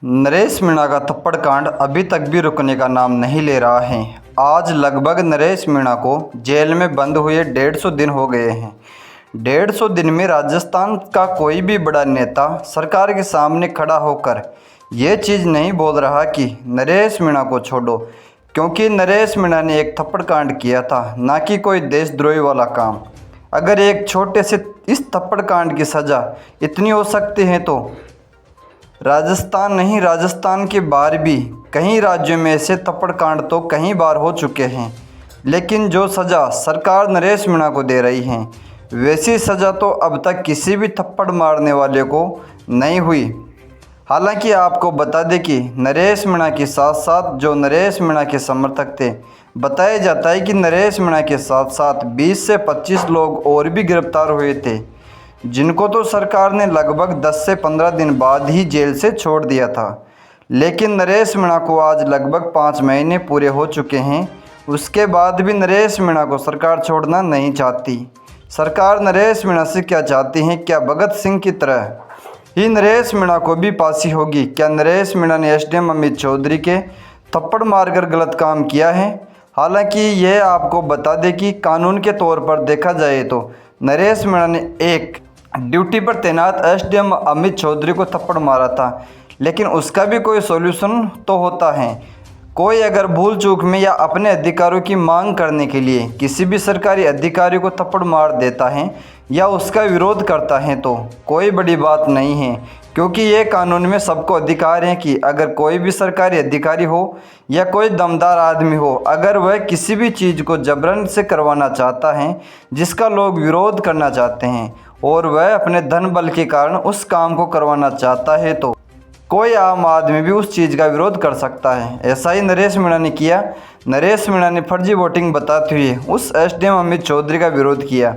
नरेश मीणा का थप्पड़ कांड अभी तक भी रुकने का नाम नहीं ले रहा है। आज लगभग नरेश मीणा को जेल में बंद हुए 150 दिन हो गए हैं। 150 दिन में राजस्थान का कोई भी बड़ा नेता सरकार के सामने खड़ा होकर ये चीज़ नहीं बोल रहा कि नरेश मीणा को छोड़ो, क्योंकि नरेश मीणा ने एक थप्पड़ कांड किया था, ना कि कोई देशद्रोही वाला काम। अगर एक छोटे से इस थप्पड़ कांड की सज़ा इतनी हो सकती है तो राजस्थान नहीं, राजस्थान के बाहर भी कई राज्यों में ऐसे थप्पड़ कांड तो कई बार हो चुके हैं। लेकिन जो सज़ा सरकार नरेश मीणा को दे रही है, वैसी सज़ा तो अब तक किसी भी थप्पड़ मारने वाले को नहीं हुई। हालांकि आपको बता दें कि नरेश मीणा के साथ साथ जो नरेश मीणा के समर्थक थे, बताया जाता है कि नरेश मीणा के साथ साथ 20 से 25 लोग और भी गिरफ्तार हुए थे, जिनको तो सरकार ने लगभग 10 से 15 दिन बाद ही जेल से छोड़ दिया था। लेकिन नरेश मीणा को आज लगभग 5 महीने पूरे हो चुके हैं। उसके बाद भी नरेश मीणा को सरकार छोड़ना नहीं चाहती। सरकार नरेश मीणा से क्या चाहती है? क्या भगत सिंह की तरह ही नरेश मीणा को भी फांसी होगी? क्या नरेश मीणा ने एसडीएम अमित चौधरी के थप्पड़ मारकर गलत काम किया है? हालांकि यह आपको बता दें कि कानून के तौर पर देखा जाए तो नरेश मीणा ने एक ड्यूटी पर तैनात एसडीएम अमित चौधरी को थप्पड़ मारा था, लेकिन उसका भी कोई सॉल्यूशन तो होता है। कोई अगर भूल चूक में या अपने अधिकारों की मांग करने के लिए किसी भी सरकारी अधिकारी को थप्पड़ मार देता है या उसका विरोध करता है तो कोई बड़ी बात नहीं है, क्योंकि ये कानून में सबको अधिकार है कि अगर कोई भी सरकारी अधिकारी हो या कोई दमदार आदमी हो, अगर वह किसी भी चीज़ को जबरन से करवाना चाहता है जिसका लोग विरोध करना चाहते हैं और वह अपने धन बल के कारण उस काम को करवाना चाहता है, तो कोई आम आदमी भी उस चीज़ का विरोध कर सकता है। ऐसा ही नरेश मीणा ने किया। नरेश मीणा ने फर्जी वोटिंग बताते हुए उस एसडीएम अमित चौधरी का विरोध किया,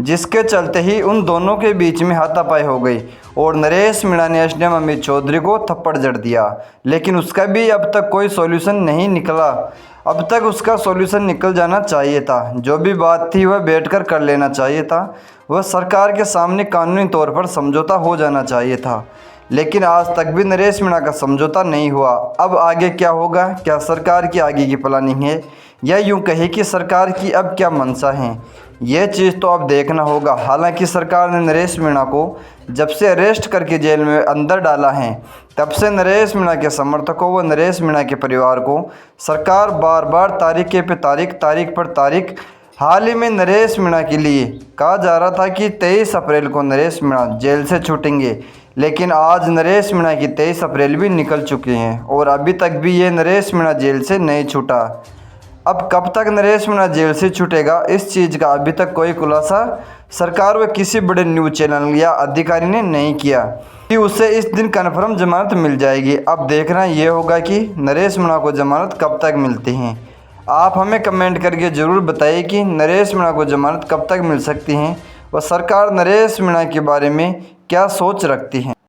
जिसके चलते ही उन दोनों के बीच में हाथापाई हो गई और नरेश मीणा ने एसडीएम अमित चौधरी को थप्पड़ जड़ दिया। लेकिन उसका भी अब तक कोई सॉल्यूशन नहीं निकला। अब तक उसका सॉल्यूशन निकल जाना चाहिए था। जो भी बात थी वह बैठकर कर लेना चाहिए था। वह सरकार के सामने कानूनी तौर पर समझौता हो जाना चाहिए था, लेकिन आज तक भी नरेश मीणा का समझौता नहीं हुआ। अब आगे क्या होगा? क्या सरकार की आगे की प्लानिंग है, या यूँ कहे कि सरकार की अब क्या मंशा है? यह चीज़ तो अब देखना होगा। हालांकि सरकार ने नरेश मीणा को जब से अरेस्ट करके जेल में अंदर डाला है, तब से नरेश मीणा के समर्थकों व नरेश मीणा के परिवार को सरकार बार बार तारीख पर तारीख हाल ही में नरेश मीणा के लिए कहा जा रहा था कि 23 अप्रैल को नरेश मीणा जेल से छूटेंगे, लेकिन आज नरेश मीणा की 23 अप्रैल भी निकल चुके हैं और अभी तक भी ये नरेश मीणा जेल से नहीं छूटा। अब कब तक नरेश मीणा जेल से छूटेगा, इस चीज़ का अभी तक कोई खुलासा सरकार व किसी बड़े न्यूज़ चैनल या अधिकारी ने नहीं किया कि उसे इस दिन कन्फर्म जमानत मिल जाएगी। अब देखना ये होगा कि नरेश मीणा को जमानत कब तक मिलती है। आप हमें कमेंट करके ज़रूर बताइए कि नरेश मीणा को जमानत कब तक मिल सकती है व सरकार नरेश मीणा के बारे में क्या सोच रखती है।